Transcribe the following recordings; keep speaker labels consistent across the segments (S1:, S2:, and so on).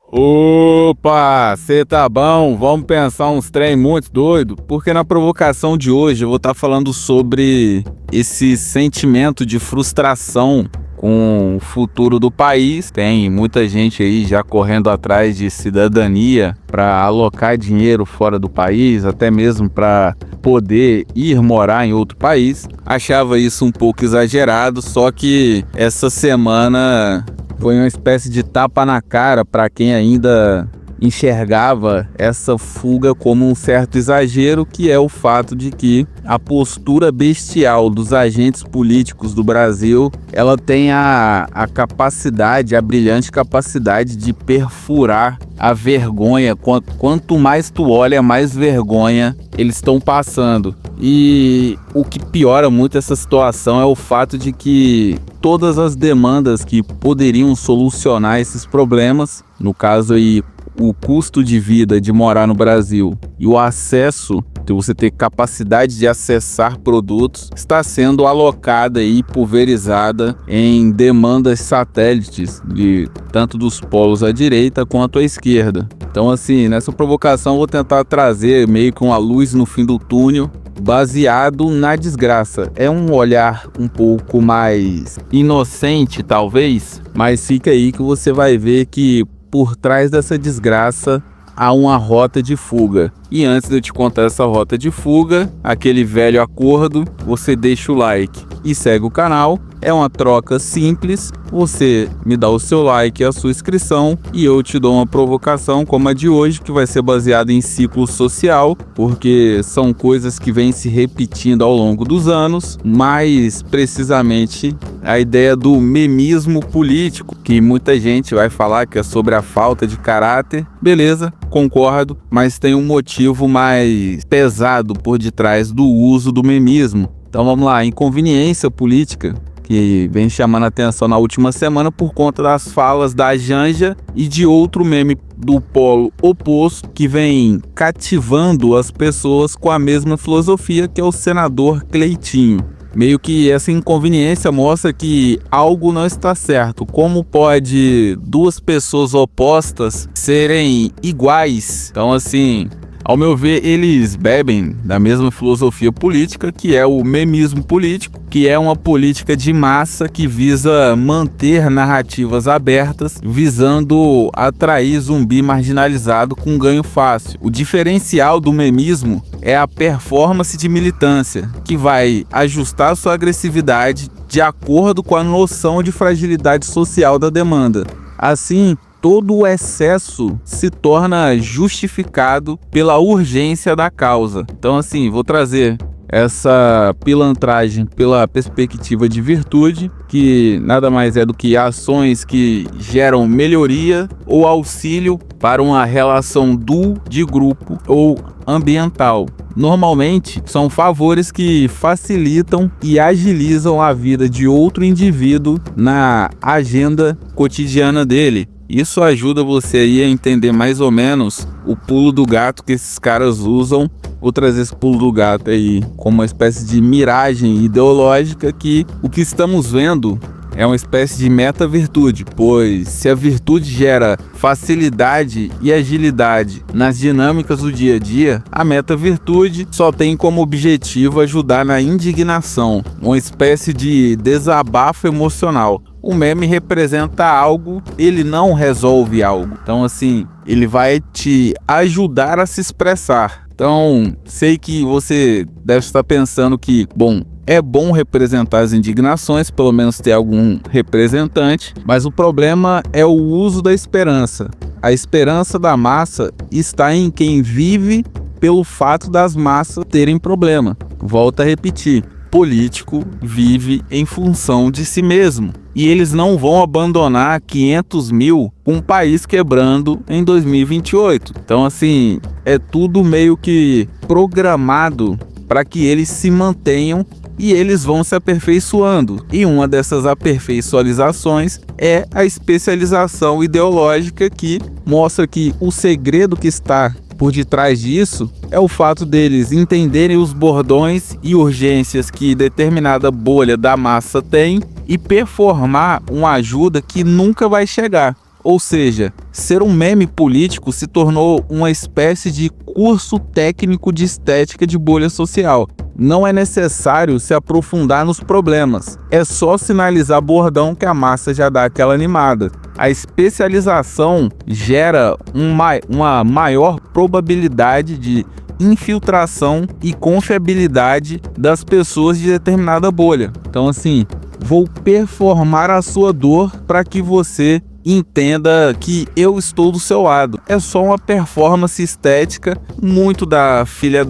S1: Opa, cê tá bom? Vamos pensar uns trem muito doido? Porque na provocação de hoje eu vou estar falando sobre esse sentimento de frustração com o futuro do país. Tem muita gente aí já correndo atrás de cidadania para alocar dinheiro fora do país, até mesmo para poder ir morar em outro país. Achava isso um pouco exagerado, só que essa semana foi uma espécie de tapa na cara para quem ainda enxergava essa fuga como um certo exagero, que é o fato de que a postura bestial dos agentes políticos do Brasil, ela tem a capacidade, a brilhante capacidade de perfurar a vergonha. Quanto mais tu olha, mais vergonha eles estão passando. E o que piora muito essa situação é o fato de que todas as demandas que poderiam solucionar esses problemas, no caso aí o custo de vida de morar no Brasil e o acesso, de você ter capacidade de acessar produtos, está sendo alocada e pulverizada em demandas satélites, tanto dos polos à direita quanto à esquerda. Então assim, nessa provocação eu vou tentar trazer meio que uma luz no fim do túnel, baseado na desgraça. É um olhar um pouco mais inocente, talvez, mas fica aí que você vai ver que por trás dessa desgraça há uma rota de fuga. E antes de eu te contar essa rota de fuga, aquele velho acordo, você deixa o like e segue o canal. É uma troca simples, você me dá o seu like e a sua inscrição e eu te dou uma provocação como a de hoje, que vai ser baseada em ciclo social, porque são coisas que vêm se repetindo ao longo dos anos, mais precisamente a ideia do memismo político, que muita gente vai falar que é sobre a falta de caráter. Beleza, concordo, mas tem um motivo mais pesado por detrás do uso do memismo. Então vamos lá, inconveniência política, que vem chamando a atenção na última semana por conta das falas da Janja e de outro meme do polo oposto que vem cativando as pessoas com a mesma filosofia, que é o senador Cleitinho. Meio que essa inconveniência mostra que algo não está certo. Como pode duas pessoas opostas serem iguais? Então assim, ao meu ver, eles bebem da mesma filosofia política, que é o memismo político, que é uma política de massa que visa manter narrativas abertas, visando atrair zumbi marginalizado com ganho fácil. O diferencial do memismo é a performance de militância, que vai ajustar sua agressividade de acordo com a noção de fragilidade social da demanda. Assim, todo o excesso se torna justificado pela urgência da causa. Então assim, vou trazer essa pilantragem pela perspectiva de virtude, que nada mais é do que ações que geram melhoria ou auxílio para uma relação de grupo ou ambiental. Normalmente são favores que facilitam e agilizam a vida de outro indivíduo na agenda cotidiana dele. Isso ajuda você aí a entender mais ou menos o pulo do gato que esses caras usam. Vou trazer esse pulo do gato aí como uma espécie de miragem ideológica, que o que estamos vendo é uma espécie de meta-virtude, pois se a virtude gera facilidade e agilidade nas dinâmicas do dia a dia, a meta-virtude só tem como objetivo ajudar na indignação, uma espécie de desabafo emocional. O meme representa algo, ele não resolve algo. Então assim, ele vai te ajudar a se expressar. Então, sei que você deve estar pensando que, bom, é bom representar as indignações, pelo menos ter algum representante, mas o problema é o uso da esperança. A esperança da massa está em quem vive pelo fato das massas terem problema. Volto a repetir. Político vive em função de si mesmo, e eles não vão abandonar 500 mil com um país quebrando em 2028. Então assim, é tudo meio que programado para que eles se mantenham e eles vão se aperfeiçoando. E uma dessas aperfeiçoalizações é a especialização ideológica, que mostra que o segredo que está por detrás disso é o fato deles entenderem os bordões e urgências que determinada bolha da massa tem e performar uma ajuda que nunca vai chegar. Ou seja, ser um meme político se tornou uma espécie de curso técnico de estética de bolha social. Não é necessário se aprofundar nos problemas, é só sinalizar bordão que a massa já dá aquela animada. A especialização gera uma maior probabilidade de infiltração e confiabilidade das pessoas de determinada bolha. Então, assim, vou performar a sua dor para que você entenda que eu estou do seu lado. É só uma performance estética, muito da filha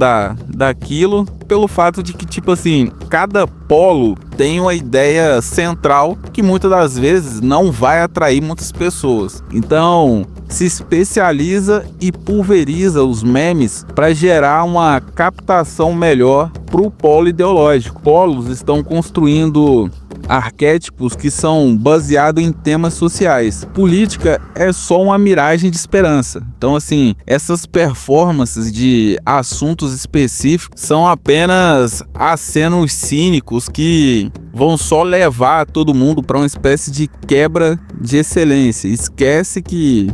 S1: daquilo, pelo fato de que, tipo assim, cada polo tem uma ideia central que muitas das vezes não vai atrair muitas pessoas. Então, se especializa e pulveriza os memes para gerar uma captação melhor para o polo ideológico. Polos estão construindo arquétipos que são baseados em temas sociais. Política é só uma miragem de esperança. Então, assim, essas performances de assuntos específicos são apenas acenos cínicos que vão só levar todo mundo para uma espécie de quebra de excelência. Esquece que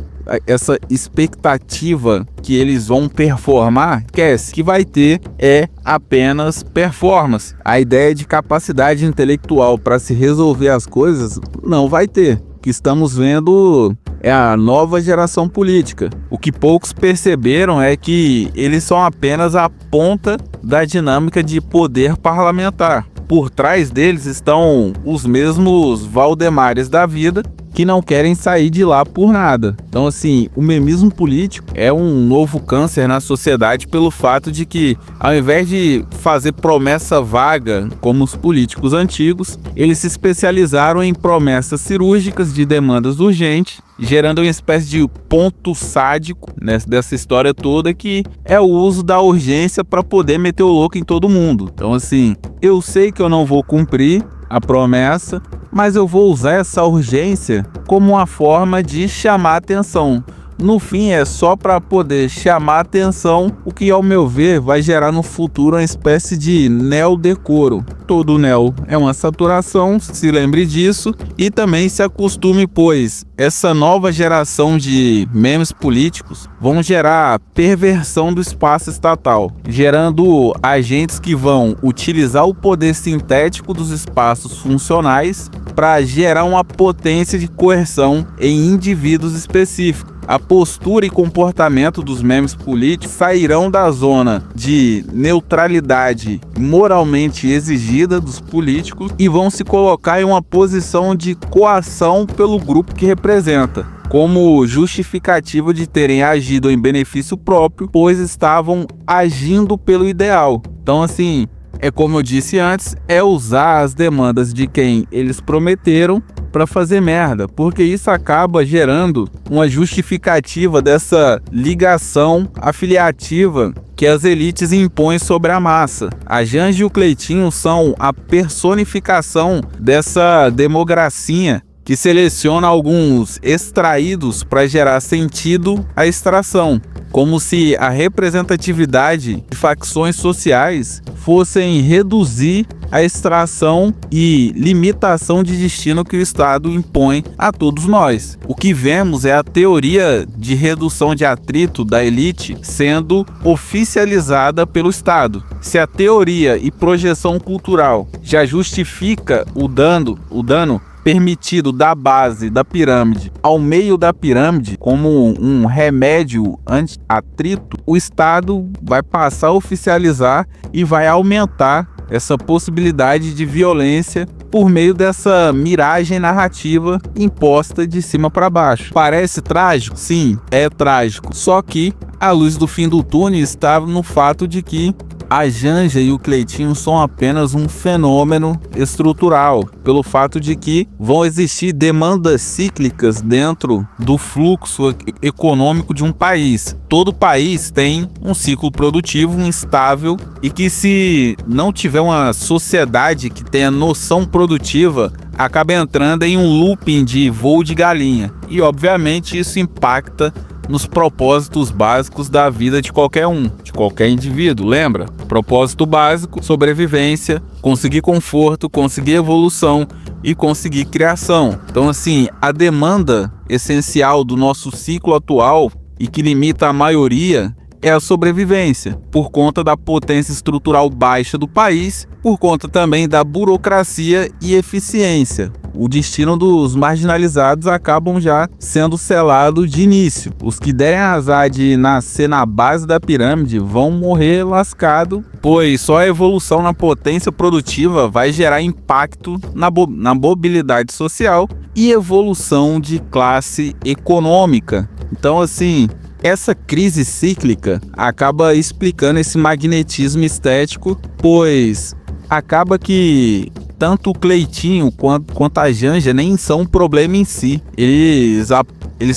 S1: essa expectativa que eles vão performar, esquece, que vai ter é apenas performance. A ideia de capacidade intelectual para se resolver as coisas não vai ter. O que estamos vendo é a nova geração política. O que poucos perceberam é que eles são apenas a ponta da dinâmica de poder parlamentar. Por trás deles estão os mesmos Valdemares da vida que não querem sair de lá por nada. Então, assim, o memismo político é um novo câncer na sociedade pelo fato de que, ao invés de fazer promessa vaga como os políticos antigos, eles se especializaram em promessas cirúrgicas de demandas urgentes, gerando uma espécie de ponto sádico, né, dessa história toda, que é o uso da urgência para poder meter o louco em todo mundo. Então, assim, eu sei que eu não vou cumprir a promessa, mas eu vou usar essa urgência como uma forma de chamar atenção. No fim, é só para poder chamar atenção, o que, ao meu ver, vai gerar no futuro uma espécie de neodecoro. Todo neo é uma saturação, se lembre disso, e também se acostume, pois essa nova geração de memes políticos vão gerar perversão do espaço estatal, gerando agentes que vão utilizar o poder sintético dos espaços funcionais para gerar uma potência de coerção em indivíduos específicos. A postura e comportamento dos memes políticos sairão da zona de neutralidade moralmente exigida dos políticos e vão se colocar em uma posição de coação pelo grupo que representa, como justificativa de terem agido em benefício próprio, pois estavam agindo pelo ideal. Então, assim, é como eu disse antes, é usar as demandas de quem eles prometeram para fazer merda, porque isso acaba gerando uma justificativa dessa ligação afiliativa que as elites impõem sobre a massa. A Janja e o Cleitinho são a personificação dessa democracia que seleciona alguns extraídos para gerar sentido à extração, como se a representatividade de facções sociais fossem reduzir a extração e limitação de destino que o Estado impõe a todos nós. O que vemos é a teoria de redução de atrito da elite sendo oficializada pelo Estado. Se a teoria e projeção cultural já justifica o dano permitido da base da pirâmide ao meio da pirâmide como um remédio anti-atrito, o Estado vai passar a oficializar e vai aumentar essa possibilidade de violência por meio dessa miragem narrativa imposta de cima para baixo. Parece trágico? Sim, é trágico. Só que a luz do fim do túnel estava no fato de que a Janja e o Cleitinho são apenas um fenômeno estrutural, pelo fato de que vão existir demandas cíclicas dentro do fluxo econômico de um país. Todo país tem um ciclo produtivo instável e que, se não tiver uma sociedade que tenha noção produtiva, acaba entrando em um looping de voo de galinha. E, obviamente, isso impacta nos propósitos básicos da vida de qualquer um, de qualquer indivíduo. Lembra? Propósito básico: sobrevivência, conseguir conforto, conseguir evolução, e conseguir criação. Então assim, a demanda essencial do nosso ciclo atual e que limita a maioria é a sobrevivência, por conta da potência estrutural baixa do país, por conta também da burocracia e eficiência. O destino dos marginalizados acabam já sendo selado de início. Os que derem azar de nascer na base da pirâmide vão morrer lascado, pois só a evolução na potência produtiva vai gerar impacto na mobilidade social e evolução de classe econômica. Então assim, essa crise cíclica acaba explicando esse magnetismo estético, pois acaba que tanto o Cleitinho quanto a Janja nem são um problema em si. Eles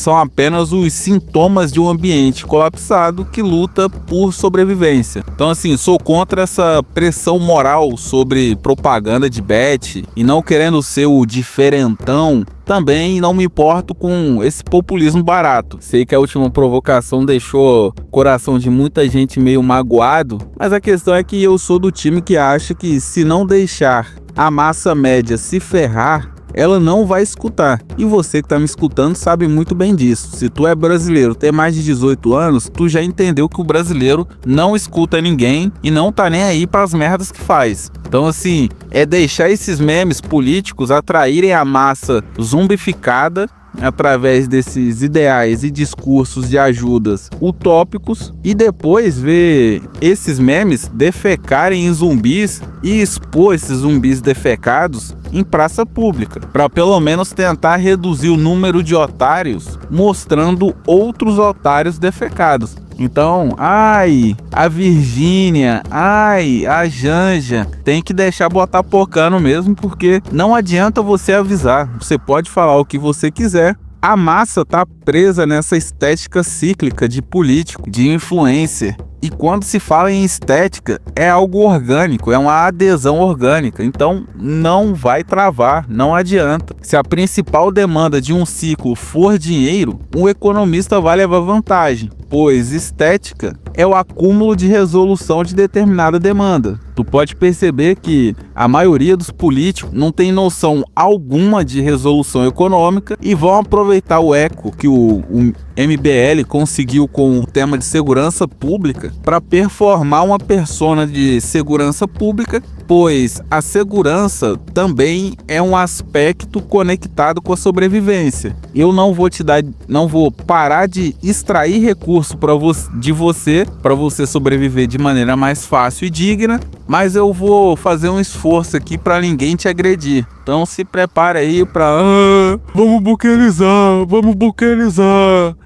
S1: são apenas os sintomas de um ambiente colapsado que luta por sobrevivência. Então assim, sou contra essa pressão moral sobre propaganda de bet e não querendo ser o diferentão. Também não me importo com esse populismo barato. Sei que a última provocação deixou o coração de muita gente meio magoado, mas a questão é que eu sou do time que acha que se não deixar a massa média se ferrar, ela não vai escutar. E você que tá me escutando sabe muito bem disso. Se tu é brasileiro, tem mais de 18 anos, tu já entendeu que o brasileiro não escuta ninguém e não tá nem aí para as merdas que faz. Então assim, é deixar esses memes políticos atraírem a massa zumbificada através desses ideais e discursos de ajudas utópicos e depois ver esses memes defecarem em zumbis e expor esses zumbis defecados em praça pública, para pelo menos tentar reduzir o número de otários, mostrando outros otários defecados. Então, a Virgínia, a Janja, tem que deixar botar pocano mesmo, porque não adianta você avisar. Você pode falar o que você quiser. A massa tá presa nessa estética cíclica de político, de influencer. E quando se fala em estética, é algo orgânico, é uma adesão orgânica. Então não vai travar, não adianta. Se a principal demanda de um ciclo for dinheiro, o economista vai levar vantagem, pois estética é o acúmulo de resolução de determinada demanda. Tu pode perceber que a maioria dos políticos não tem noção alguma de resolução econômica e vão aproveitar o eco que o MBL conseguiu com o tema de segurança pública para performar uma persona de segurança pública, pois a segurança também é um aspecto conectado com a sobrevivência. Eu não vou parar de extrair recurso de você para você sobreviver de maneira mais fácil e digna, mas eu vou fazer um esforço aqui para ninguém te agredir. Então se prepare aí para vamos buquerizar.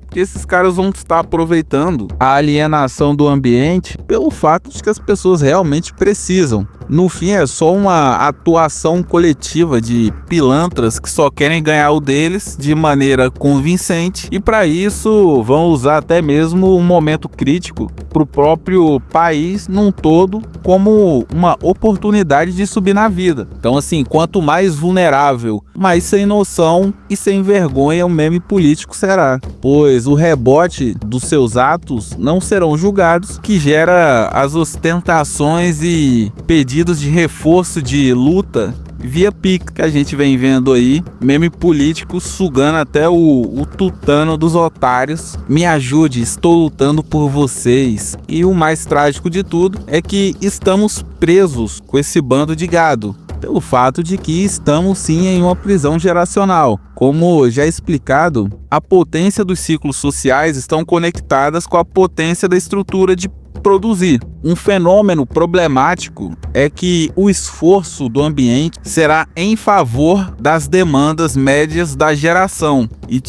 S1: Porque esses caras vão estar aproveitando a alienação do ambiente pelo fato de que as pessoas realmente precisam. No fim é só uma atuação coletiva de pilantras que só querem ganhar o deles de maneira convincente e para isso vão usar até mesmo um momento crítico para o próprio país num todo como uma oportunidade de subir na vida. Então assim, quanto mais vulnerável, mais sem noção e sem vergonha o meme político será, pois o rebote dos seus atos não serão julgados, que gera as ostentações e pedidos de reforço de luta via Pix que a gente vem vendo aí, meme político sugando até o tutano dos otários. Me ajude, estou lutando por vocês. E o mais trágico de tudo é que estamos presos com esse bando de gado, pelo fato de que estamos sim em uma prisão geracional. Como já explicado, a potência dos ciclos sociais estão conectadas com a potência da estrutura de produzir. Um fenômeno problemático é que o esforço do ambiente será em favor das demandas médias da geração. E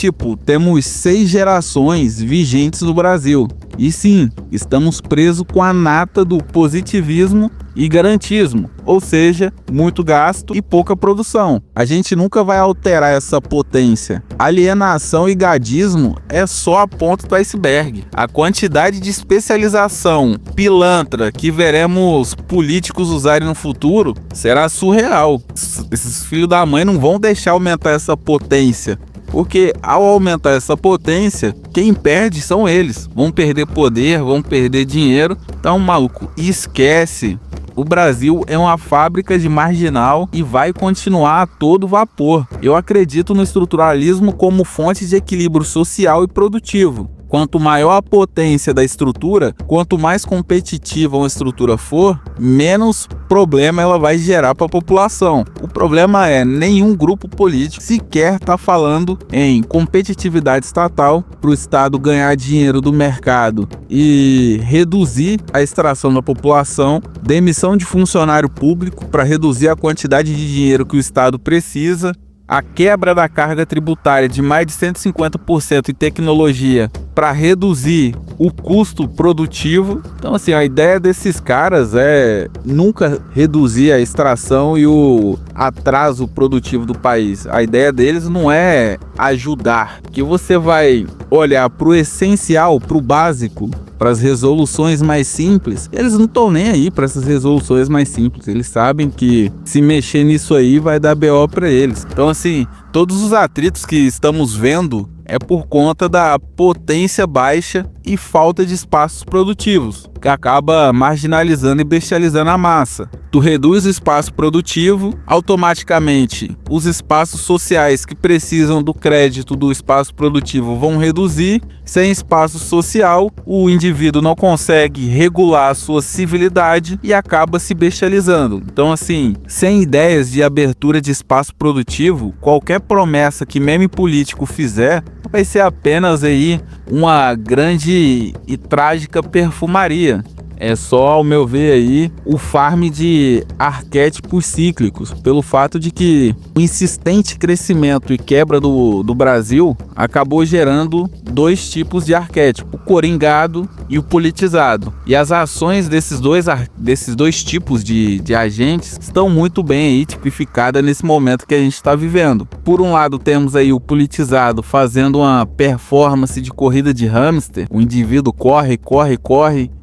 S1: temos 6 gerações vigentes no Brasil. E sim, estamos presos com a nata do positivismo e garantismo, ou seja, muito gasto e pouca produção. A gente nunca vai alterar essa potência. Alienação e gadismo é só a ponta do iceberg. A quantidade de especialização pilantra que veremos políticos usarem no futuro será surreal. Esses filhos da mãe não vão deixar aumentar essa potência, porque ao aumentar essa potência, quem perde são eles. Vão perder poder, vão perder dinheiro. Então, maluco, esquece. O Brasil é uma fábrica de marginal e vai continuar a todo vapor. Eu acredito no estruturalismo como fonte de equilíbrio social e produtivo. Quanto maior a potência da estrutura, quanto mais competitiva uma estrutura for, menos problema ela vai gerar para a população. O problema é nenhum grupo político sequer está falando em competitividade estatal para o Estado ganhar dinheiro do mercado e reduzir a extração da população, demissão de funcionário público para reduzir a quantidade de dinheiro que o Estado precisa, a quebra da carga tributária de mais de 150% em tecnologia para reduzir o custo produtivo. Então, assim, a ideia desses caras é nunca reduzir a extração e o atraso produtivo do país. A ideia deles não é ajudar, que você vai olhar para o essencial, para o básico, para as resoluções mais simples. Eles não estão nem aí para essas resoluções mais simples. Eles sabem que se mexer nisso aí vai dar BO para eles. Então, assim, todos os atritos que estamos vendo é por conta da potência baixa e falta de espaços produtivos, que acaba marginalizando e bestializando a massa. Tu reduz o espaço produtivo, automaticamente os espaços sociais que precisam do crédito do espaço produtivo vão reduzir. Sem espaço social, o indivíduo não consegue regular a sua civilidade e acaba se bestializando. Então, assim, sem ideias de abertura de espaço produtivo, qualquer promessa que meme político fizer vai ser apenas aí uma grande e trágica perfumaria. É só, ao meu ver aí, o farm de arquétipos cíclicos, pelo fato de que o insistente crescimento e quebra do Brasil acabou gerando dois tipos de arquétipo, o coringado e o politizado. E as ações desses dois tipos de agentes estão muito bem aí tipificadas nesse momento que a gente está vivendo. Por um lado, temos aí o politizado fazendo uma performance de corrida de hamster. O indivíduo corre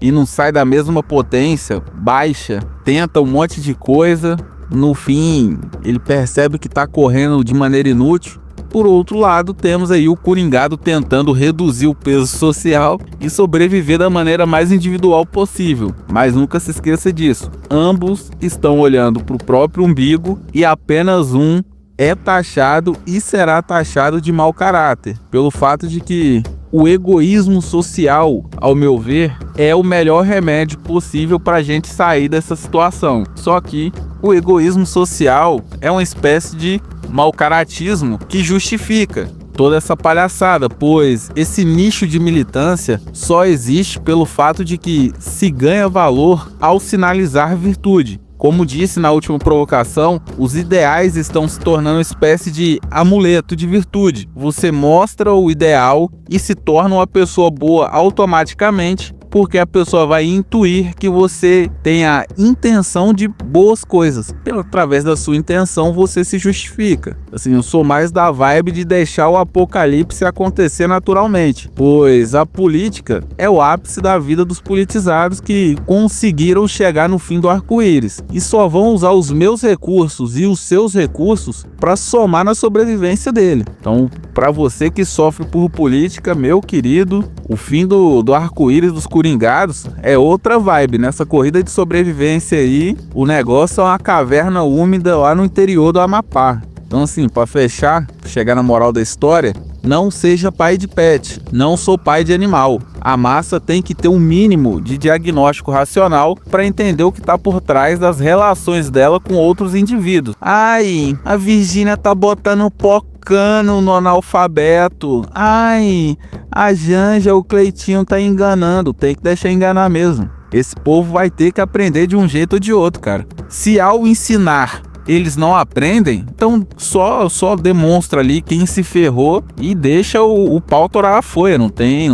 S1: e não sai da mesma potência, baixa, tenta um monte de coisa, no fim ele percebe que está correndo de maneira inútil. Por outro lado, temos aí o coringado tentando reduzir o peso social e sobreviver da maneira mais individual possível. Mas nunca se esqueça disso, ambos estão olhando para o próprio umbigo e apenas um é taxado e será taxado de mau caráter, pelo fato de que o egoísmo social, ao meu ver, é o melhor remédio possível para a gente sair dessa situação. Só que o egoísmo social é uma espécie de mau caratismo que justifica toda essa palhaçada, pois esse nicho de militância só existe pelo fato de que se ganha valor ao sinalizar virtude. Como disse na última provocação, os ideais estão se tornando uma espécie de amuleto de virtude. Você mostra o ideal e se torna uma pessoa boa automaticamente, porque a pessoa vai intuir que você tem a intenção de boas coisas. Através da sua intenção, você se justifica. Assim, eu sou mais da vibe de deixar o apocalipse acontecer naturalmente, pois a política é o ápice da vida dos politizados que conseguiram chegar no fim do arco-íris e só vão usar os meus recursos e os seus recursos para somar na sobrevivência dele. Então, para você que sofre por política, meu querido, o fim do arco-íris dos coringados é outra vibe. Nessa corrida de sobrevivência aí, o negócio é uma caverna úmida lá no interior do Amapá. Então, assim, para fechar, chegar na moral da história, não seja pai de pet, não sou pai de animal. A massa tem que ter um mínimo de diagnóstico racional para entender o que está por trás das relações dela com outros indivíduos. Ai, a Virgínia tá botando pocano no analfabeto. Ai, a Janja, o Cleitinho tá enganando. Tem que deixar enganar mesmo. Esse povo vai ter que aprender de um jeito ou de outro, cara. Se ao ensinar eles não aprendem, então só demonstra ali quem se ferrou e deixa o pau torar a folha. Não tem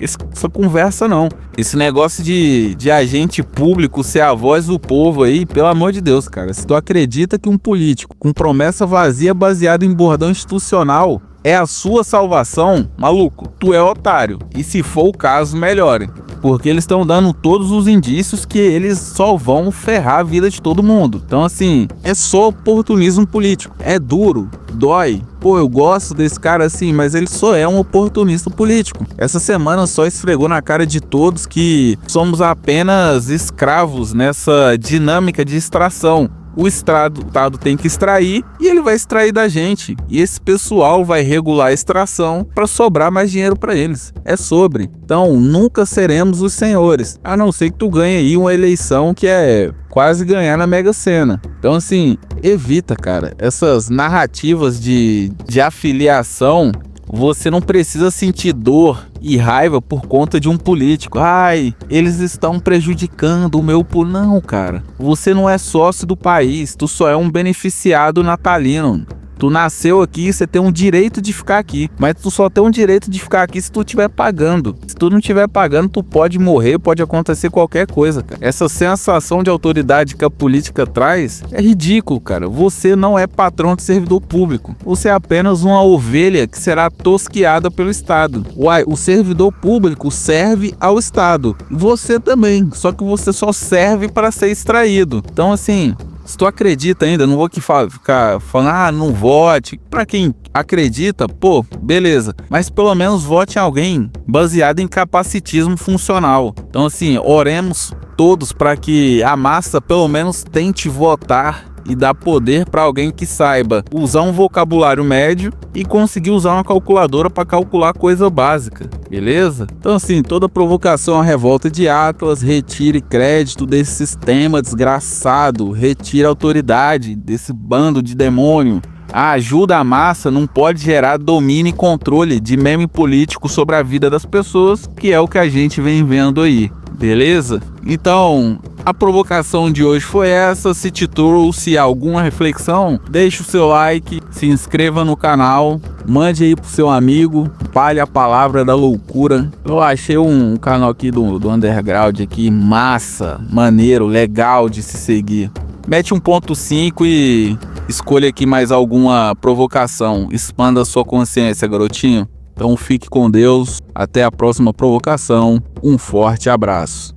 S1: essa conversa não. Esse negócio de agente público ser a voz do povo aí, pelo amor de Deus, cara. Se tu acredita que um político com promessa vazia baseada em bordão institucional é a sua salvação, maluco, tu é otário. E se for o caso, melhore. porque eles estão dando todos os indícios que eles só vão ferrar a vida de todo mundo. Então assim, é só oportunismo político. É duro, dói. Pô, eu gosto desse cara assim, mas ele só é um oportunista político. Essa semana só esfregou na cara de todos que somos apenas escravos nessa dinâmica de extração. O Estado tem que extrair e ele vai extrair da gente. E esse pessoal vai regular a extração para sobrar mais dinheiro para eles. É sobre. Então, nunca seremos os senhores. A não ser que tu ganhe aí uma eleição que é quase ganhar na Mega Sena. Então, assim, evita, cara, essas narrativas de afiliação. Você não precisa sentir dor e raiva por conta de um político. Ai, eles estão prejudicando o meu... Não, cara. Você não é sócio do país. Tu só é um beneficiado natalino. Tu nasceu aqui, você tem um direito de ficar aqui. Mas tu só tem um direito de ficar aqui se tu estiver pagando. Se tu não estiver pagando, tu pode morrer, pode acontecer qualquer coisa, cara. Essa sensação de autoridade que a política traz é ridículo, cara. Você não é patrão de servidor público. Você é apenas uma ovelha que será tosqueada pelo Estado. Uai, o servidor público serve ao Estado. Você também, só que você só serve para ser extraído. Então, assim... Se tu acredita ainda, não vou aqui ficar falando, não vote. Pra quem acredita, pô, beleza. Mas pelo menos vote em alguém baseado em capacitismo funcional. Então assim, oremos todos para que a massa pelo menos tente votar e dar poder para alguém que saiba usar um vocabulário médio e conseguir usar uma calculadora para calcular coisa básica, beleza? Então assim, toda provocação à revolta de Atlas, retire crédito desse sistema desgraçado, retire autoridade desse bando de demônio. A ajuda à massa não pode gerar domínio e controle de meme político sobre a vida das pessoas, que é o que a gente vem vendo aí, beleza? Então, a provocação de hoje foi essa. Se te trouxe alguma reflexão, deixa o seu like, se inscreva no canal, mande aí pro seu amigo, espalhe a palavra da loucura. Eu achei um canal aqui do Underground aqui, massa, maneiro, legal de se seguir. Mete 1.5 e escolha aqui mais alguma provocação. Expanda a sua consciência, garotinho. Então fique com Deus. Até a próxima provocação. Um forte abraço.